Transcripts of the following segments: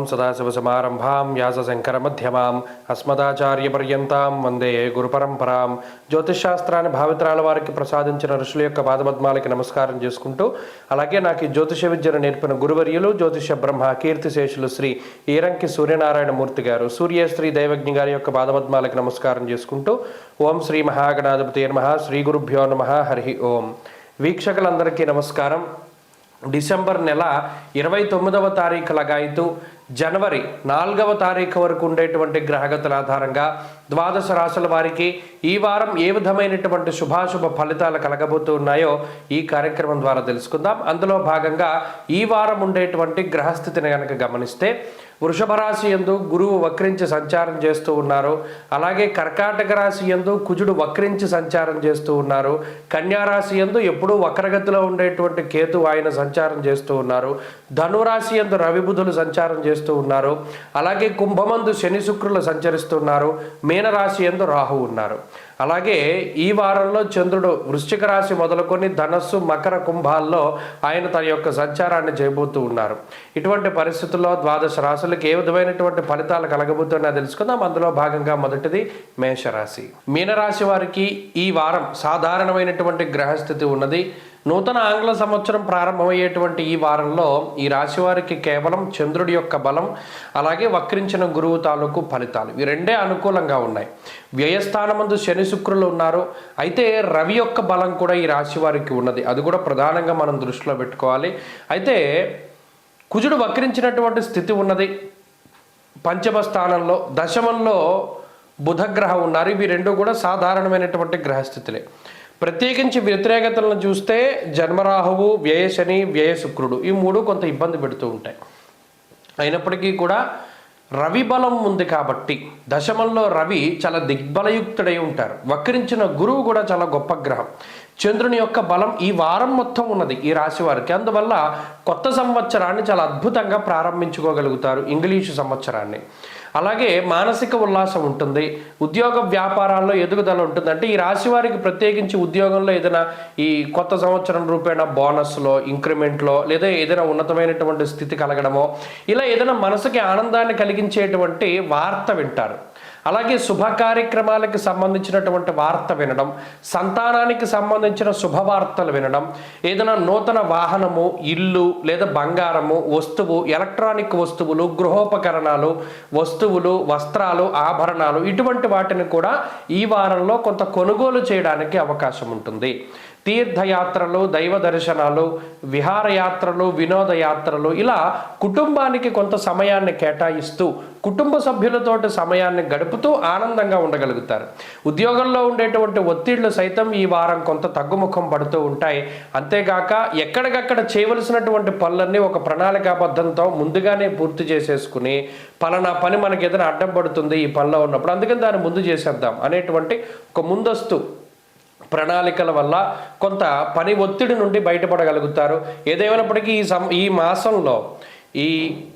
సదాశివసమారంభాం వ్యాసశంకరమధ్యమాం అస్మదాచార్యపర్యంతాం వందే గురుపరంపరాం. జ్యోతిషశాస్త్రాన్ని భావితరాల వారికి ప్రసాదించిన ఋషుల యొక్క పాదపద్మాలకి నమస్కారం చేసుకుంటూ, అలాగే నాకు ఈ జ్యోతిష విద్యను నేర్పిన గురువర్యులు జ్యోతిష బ్రహ్మ కీర్తిశేషులు శ్రీ ఈరంకి సూర్యనారాయణ మూర్తి గారు, సూర్యశ్రీ దైవజ్ఞ గారి యొక్క పాదపద్మాలకి నమస్కారం చేసుకుంటూ, ఓం శ్రీ మహాగణాధిపతి నమః, శ్రీ గురుభ్యో నమః, హరి ఓం. వీక్షకులందరికీ నమస్కారం. డిసెంబర్ నెల 29వ తారీఖు లగాయితూ జనవరి 4వ తారీఖు వరకు ఉండేటువంటి గ్రహగతుల ఆధారంగా ద్వాదశ రాశుల వారికి ఈ వారం ఏ విధమైనటువంటి శుభాశుభ ఫలితాలు కలగబోతూ ఉన్నాయో ఈ కార్యక్రమం ద్వారా తెలుసుకుందాం. అందులో భాగంగా ఈ వారం ఉండేటువంటి గ్రహస్థితిని కనుక గమనిస్తే, వృషభ రాశి యందు గురువు వక్రించి సంచారం చేస్తూ ఉన్నారు. అలాగే కర్కాటక రాశి యందు కుజుడు వక్రించి సంచారం చేస్తూ ఉన్నారు. కన్యా రాశి యందు ఎప్పుడూ వక్రగతిలో ఉండేటువంటి కేతు ఆయన సంచారం చేస్తూ ఉన్నారు. ధనురాశి యందు రవి బుధులు సంచారం చేస్తూ ఉన్నారు. అలాగే కుంభమందు శని శుక్రులు సంచరిస్తున్నారు. మీనరాశి యందు రాహు ఉన్నారు. అలాగే ఈ వారంలో చంద్రుడు వృశ్చిక రాశి మొదలుకొని ధనస్సు మకర కుంభాల్లో ఆయన తన యొక్క సంచారాన్ని చేయబోతూ ఉన్నారు. ఇటువంటి పరిస్థితుల్లో ద్వాదశ రాశులకు ఏ విధమైనటువంటి ఫలితాలు కలగబోతున్నా తెలుసుకుందాం. అందులో భాగంగా మొదటిది మేషరాశి. మీనరాశి వారికి ఈ వారం సాధారణమైనటువంటి గ్రహస్థితి ఉన్నది. నూతన ఆంగ్ల సంవత్సరం ప్రారంభమయ్యేటువంటి ఈ వారంలో ఈ రాశి వారికి కేవలం చంద్రుడి యొక్క బలం, అలాగే వక్రించిన గురువు తాలూకు ఫలితాలు ఈ రెండే అనుకూలంగా ఉన్నాయి. వ్యయస్థానమందు శని శుక్రులు ఉన్నారు. అయితే రవి యొక్క బలం కూడా ఈ రాశి వారికి ఉన్నది. అది కూడా ప్రధానంగా మనం దృష్టిలో పెట్టుకోవాలి. అయితే కుజుడు వక్రించినటువంటి స్థితి ఉన్నది. పంచమ స్థానంలో దశమంలో బుధగ్రహం ఉన్నారు. ఇవి రెండు కూడా సాధారణమైనటువంటి గ్రహస్థితులే. ప్రత్యేకించి వ్యతిరేకతలను చూస్తే జన్మరాహువు, వ్యయశని, వ్యయ శుక్రుడు ఈ మూడు కొంత ఇబ్బంది పెడుతూ ఉంటాయి. అయినప్పటికీ కూడా రవి బలం ఉంది కాబట్టి దశమంలో రవి చాలా దిగ్బలయుక్తుడై ఉంటారు. వక్రించిన గురువు కూడా చాలా గొప్ప గ్రహం. చంద్రుని యొక్క బలం ఈ వారం మొత్తం ఉన్నది ఈ రాశి వారికి. అందువల్ల కొత్త సంవత్సరాన్ని చాలా అద్భుతంగా ప్రారంభించుకోగలుగుతారు, ఇంగ్లీషు సంవత్సరాన్ని. అలాగే మానసిక ఉల్లాసం ఉంటుంది. ఉద్యోగ వ్యాపారాల్లో ఎదుగుదల ఉంటుంది. అంటే ఈ రాశి వారికి ప్రత్యేకించి ఉద్యోగంలో ఏదైనా ఈ కొత్త సంవత్సరం రూపేణ బోనస్లో, ఇంక్రిమెంట్లో, లేదా ఏదైనా ఉన్నతమైనటువంటి స్థితి కలగడమో, ఇలా ఏదైనా మనసుకి ఆనందాన్ని కలిగించేటువంటి వార్త వింటారు. అలాగే శుభ కార్యక్రమాలకు సంబంధించినటువంటి వార్త వినడం, సంతానానికి సంబంధించిన శుభవార్తలు వినడం, ఏదైనా నూతన వాహనము, ఇల్లు లేదా బంగారము, వస్తువు, ఎలక్ట్రానిక్ వస్తువులు, గృహోపకరణాలు, వస్తువులు, వస్త్రాలు, ఆభరణాలు ఇటువంటి వాటిని కూడా ఈ వారంలో కొంత కొనుగోలు చేయడానికి అవకాశం ఉంటుంది. తీర్థయాత్రలు, దైవ దర్శనాలు, విహారయాత్రలు, వినోదయాత్రలు ఇలా కుటుంబానికి కొంత సమయాన్ని కేటాయిస్తూ కుటుంబ సభ్యులతోటి సమయాన్ని గడుపుతూ ఆనందంగా ఉండగలుగుతారు. ఉద్యోగంలో ఉండేటువంటి ఒత్తిళ్లు సైతం ఈ వారం కొంత తగ్గుముఖం పడుతూ ఉంటాయి. అంతేగాక ఎక్కడికక్కడ చేయవలసినటువంటి పనులన్నీ ఒక ప్రణాళికాబద్ధంతో ముందుగానే పూర్తి చేసేసుకుని, పలానా పని మనకి ఏదైనా అడ్డం పడుతుంది ఈ పనిలో ఉన్నప్పుడు, అందుకని దాన్ని ముందు చేసేద్దాం అనేటువంటి ఒక ముందస్తు ప్రణాళికల వల్ల కొంత పని ఒత్తిడి నుండి బయటపడగలుగుతారు. ఏదేమైనప్పటికీ ఈ మాసంలో ఈ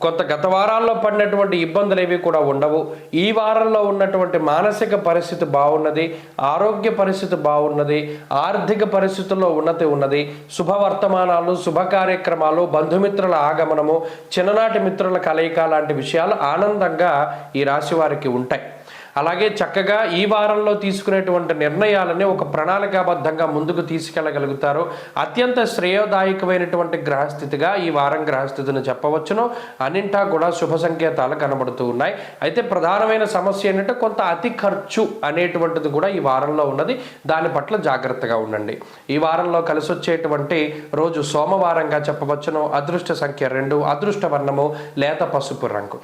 కొంత గత వారాల్లో పడినటువంటి ఇబ్బందులు ఏవి కూడా ఉండవు. ఈ వారంలో ఉన్నటువంటి మానసిక పరిస్థితి బాగున్నది, ఆరోగ్య పరిస్థితి బాగున్నది, ఆర్థిక పరిస్థితుల్లో ఉన్నతి ఉన్నది. శుభవర్తమానాలు, శుభ కార్యక్రమాలు, బంధుమిత్రుల ఆగమనము, చిన్ననాటి మిత్రుల కలయిక లాంటి విషయాలు ఆనందంగా ఈ రాశి వారికి ఉంటాయి. అలాగే చక్కగా ఈ వారంలో తీసుకునేటువంటి నిర్ణయాలని ఒక ప్రణాళికాబద్ధంగా ముందుకు తీసుకెళ్ళగలుగుతారు. అత్యంత శ్రేయోదాయకమైనటువంటి గ్రహస్థితిగా ఈ వారం గ్రహస్థితిని చెప్పవచ్చును. అన్నింటా కూడా శుభ సంకేతాలు కనబడుతూ ఉన్నాయి. అయితే ప్రధానమైన సమస్య ఏంటంటే కొంత అతి ఖర్చు అనేటువంటిది కూడా ఈ వారంలో ఉన్నది. దాని పట్ల జాగ్రత్తగా ఉండండి. ఈ వారంలో కలిసి వచ్చేటువంటి రోజు సోమవారంగా చెప్పవచ్చును. అదృష్ట సంఖ్య 2, అదృష్ట వర్ణము లేత పసుపు రంగు.